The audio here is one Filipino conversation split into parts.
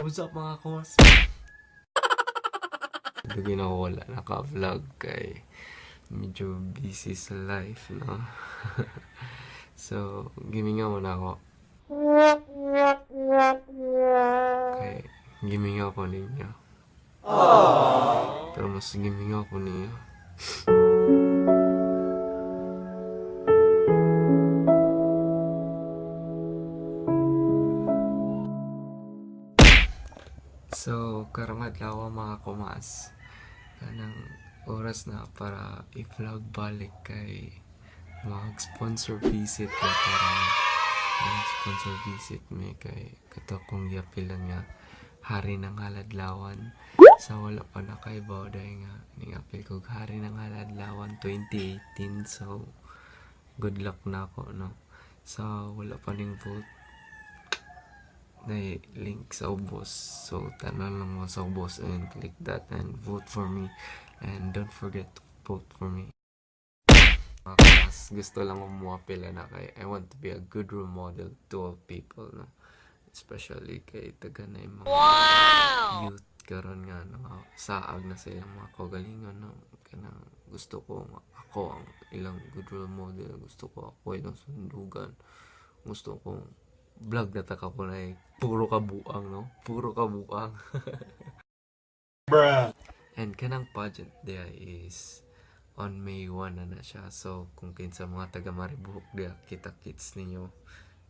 What's up mga kumas? Lagi na ako wala naka-vlog kay medyo busy sa life, no? So, gimingaw muna ako. Kay gimingaw ko ninyo. Pero mas gimingaw ko ninyo. So, karamad lawa mga kumas. Kanang oras na para i-vlog balik kay mag-sponsor visit na parang mag-sponsor visit may kay kato kong yapilan nga hari ng haladlawan sa wala pa na kay Bauday nga ningapil kog hari ng haladlawan 2018. So, good luck na ako, no? So, wala pa ning vote na link sa ubos. So, tanan lang mo sa ubos and click that and vote for me. And don't forget to vote for me. Mas gusto lang umuapila na kay I want to be a good role model to all people, no? Especially kay taga na yung mga youth karon nga saag na sa ilang mga kagalingan, no? Kaya gusto ko ako ang ilang good role model. Gusto ko ako ilang sundugan. Gusto ko vlog na taka ko na puro kabuang, no? Puro kabuang. Bruh. And kanang pageant there is on May 1 na siya. So, kung kinsa mga taga Maribuhok dia, kita-kits ninyo.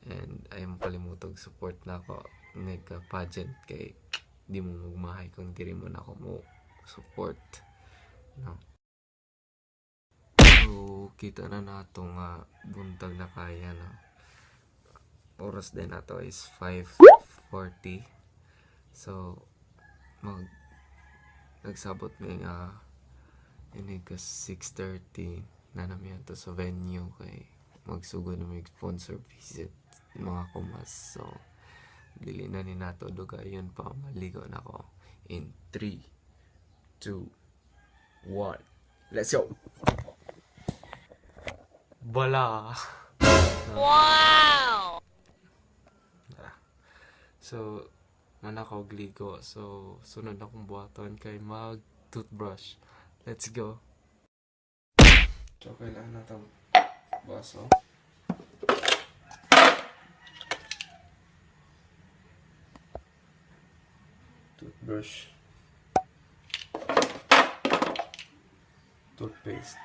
And ayong palimutog support na ako nagka-pageant kay di mo magmahay kung diri mo na ako mo support, no? So, kita na nato nga buntag na kaya, no? Oras din na to is 5:40. So, nagsabot may ini ka 6:30 na namin to sa venue kay magsugod na may sponsor visit mga kumas. So, dili na ni nato dugayon pa maligo na ko in 3, 2, 1. Let's go! Bala! Wow! So, manakaw gligo. So, sunod akong buhaton kay mag-toothbrush. Let's go. So, kailangan na itong baso. Toothbrush. Toothpaste.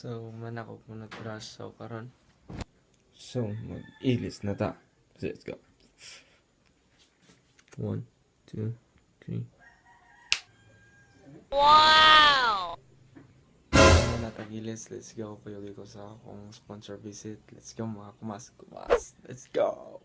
So, manako ko na brush so karon. So, mag-ilis na ta. So, let's go. 1, 2, 3. Wow! Na tagilis, let's go. Payugi ko sa akong sponsor visit. Let's go mga kumas. Let's go!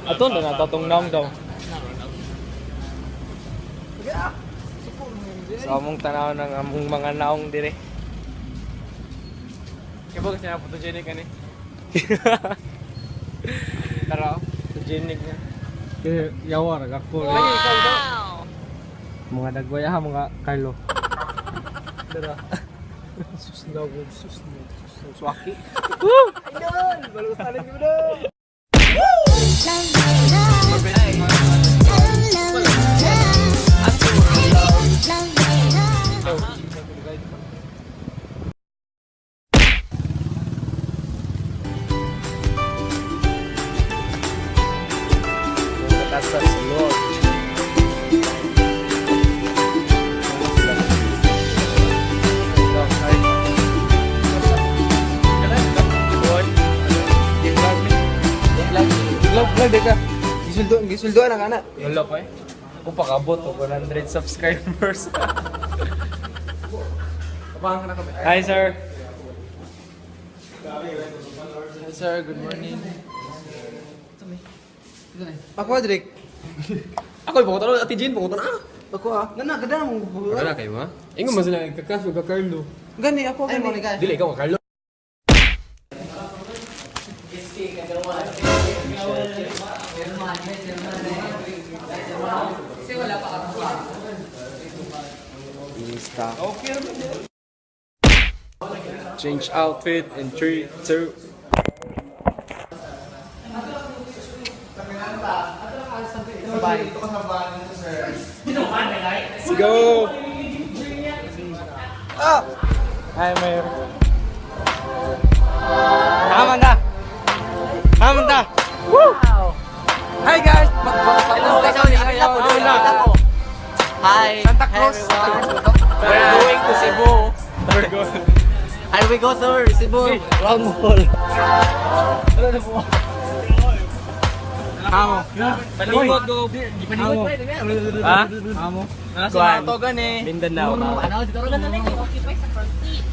Aton na natatong naong daw. Sa among tanaw ng among mga naong dire. Kaya ba kasi na photogenic ka ni? Tara, photogenic niya. Kaya yawar, ako. Lagi ikaw daw. Mga dagwaya ha, mga Carlo. Tara. Susnaw. Swaki. Kasar sa loob. Vlog deka. Gisulduan ang anak. Wala pa eh. Ako pakabot o 100 subscribers. Hi sir. Hi sir, good morning. Ako Adrik. Ako ipo ko Ate Jean, po ko Ako Nana kada mo. Wala kayo ma? Ingon mo sila kakaso ka Carlo. Gani ako gani. Dili ikaw ka Carlo. Change outfit in 3, 2. Let's go! Hi, Mayor. Amanda! Amanda! Woo! Hi, guys! Hi, Santa Cruz. We're going to Cebu. And we go to Cebu Long Mall. Amo. Palimot ko. Amo. Ha? Amo. Nasa Matogan eh. Mindanao. Ano, dito rin na lang. Occupy sa front seat.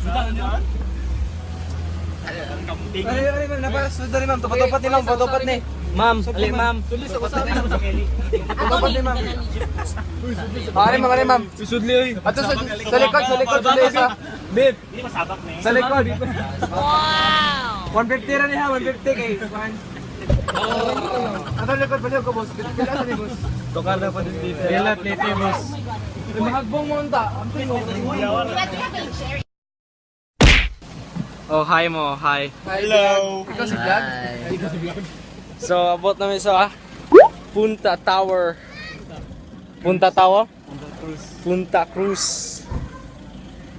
Ay, napasunod ni ma'am. Tupat ni ma'am. Tupat ni. Ma'am, ali ma'am. Tupat ni ma'am. Ay, ma'am. Isudli oy. Ato sa likod sa. Babe. Sa likod. Wow. 150 ra niya, 150 kay. Ato likod pa ko boss. Pila sa ni boss. Tokar na pa din dito. Pilat nito boss. Mahagbong mo unta. Ampay mo. Oh, hi mo. Hi. Hello. Ikaw si vlog? So, abot namin sa Punta Tower. Punta Tower? Punta Cruz.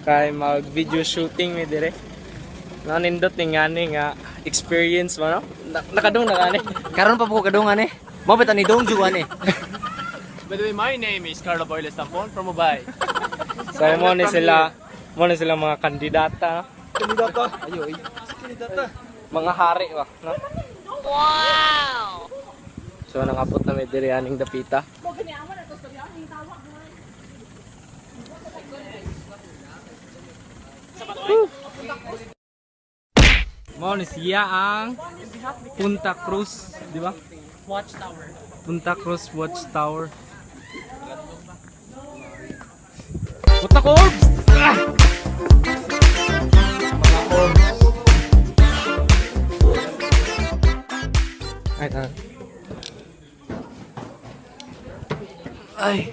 Kay mag-video shooting mi dire. Nanindot ni ngani nga experience mo no? Nakadung na ngani. Karon pa po kadungan eh. Mabit ni Dong Juan eh. By the way, my name is Carlo Boyles Tampon from Mumbai. So, mo ni sila mga kandidata. Ayo, Mga hari ba, no? Wow. So, nangapot na may dire aning dapita. Mo ni siya ang Punta Cruz, di ba? Watchtower. Punta Cruz Watchtower. Punta ko orbs! Mga orbs. Ay, tahan. Ay,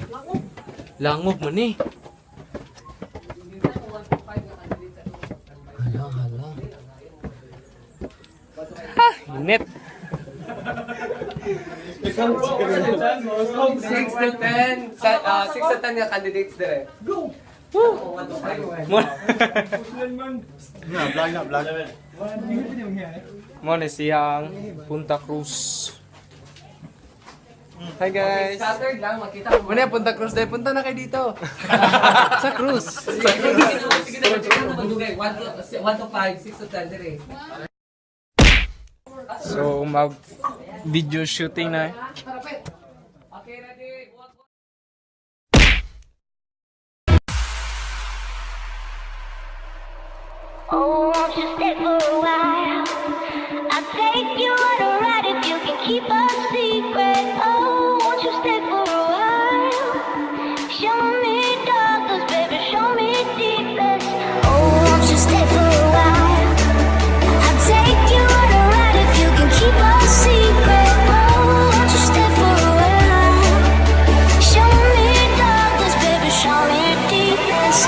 langob man eh. Init. 6 to 10. 6 to 10 nga candidates dire. Mo ni siyang Punta Cruz. Hi guys. Saturday lang makita mo. Muna Punta Cruz dahil punta na kayo dito. Sa Cruz. Sige na, 1 to 5, 6 to 10 dire. So mag video shooting na. Okay, ready. Oh, won't you stay for a while? I'll take you on a ride if you can keep a secret. Oh, won't you stay for a while? Show me darkness, baby, show me deepness. Oh, won't you stay for a while? I'll take you on a ride if you can keep a secret. Oh, won't you stay for a while? Show me darkness, baby, show me deepness.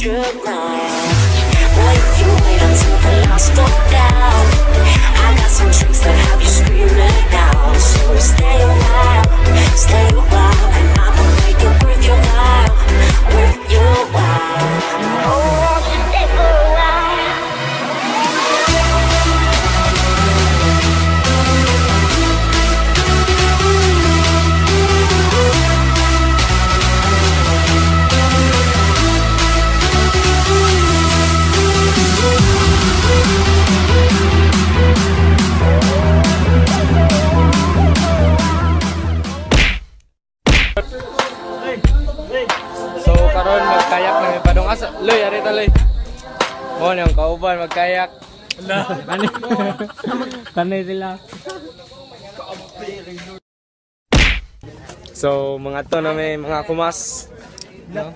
100 miles. Boy, if you wait until the last stop down, I got some tricks that have you screaming out. So stay a while, and I'ma make it worth your while, worth your while. Oh, won't you stay for a while? So karon magkayak na may padong asa. Loy, ari ta loy. Mo nang kauban magkayak. Kanay sila. So mga to na may mga kumas. No?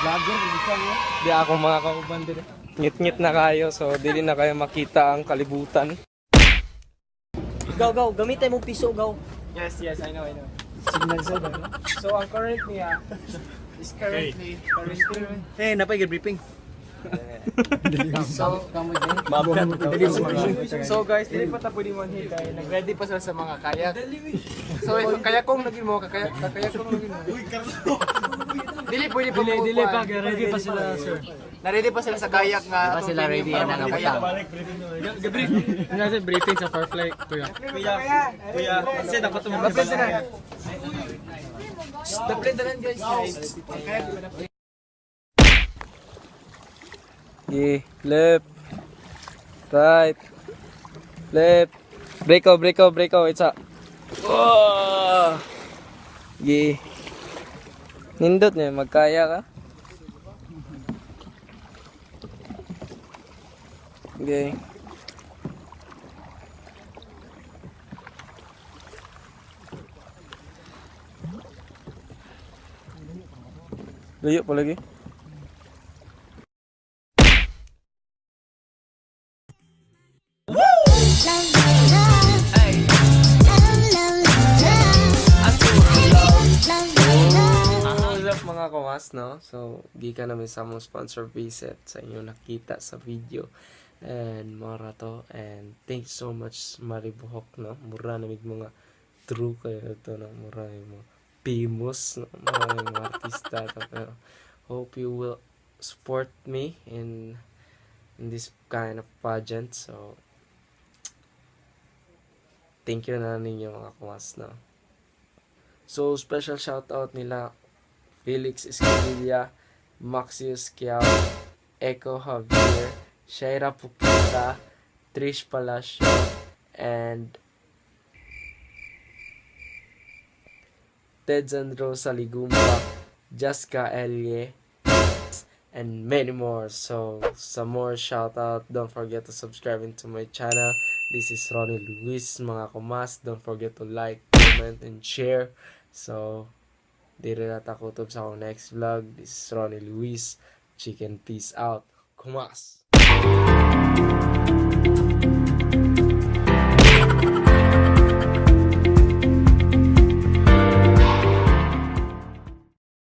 Vlogger, isa mo. Di ako mga kauban din. Ngit-ngit na kayo so dili na kayo makita ang kalibutan. Gaw, gamitin mo piso, gaw. Yes, I know. Signal sa ba? So, ang current niya is currently Eh, napay briefing. So guys, dili pa ta pwede manhid kay nag-ready pa sila sa mga kayak. So if kayakong lagi mo, kakayakong lagi mo. Dili pwede pa mo. Dili pa, ready pa sila, sir. Na-ready pa sila sa kayak nga. Pa sila ready yan ang kayak. Nasa briefing sa Firefly, kuya. Kuya, kasi dapat tumabas. Dapat na guys. Yeah, left. Right. Left. Break out. It's a. Oh! Yeah. Nindot niya, magkaya ka? Okay. Layo pa lagi. What's up mga kawas, no? So, di ka namin sa mong sponsor visit sa inyo nakita sa video. And mara to. And thanks so much Maribuhok, no? Mura namig mga true kayo ito, no? Mura yung mga famous, no? Maraming mga artista to. Pero hope you will support me in this kind of pageant. So, thank you na ninyo mga kawas, no? So, special shoutout nila Felix Escudilla, Maxius Kiao, Echo Javier, Shaira Pukita, Trish Palacio, and Ted Sandro Saligumba, Jaska Elie, and many more. So, some more shoutout. Don't forget to subscribe into my channel. This is Ronnie Luis, mga kumas. Don't forget to like, comment, and share. So, di rin natakutob sa akong next vlog. This is Ronnie Luis. Chicken, peace out. Kumas!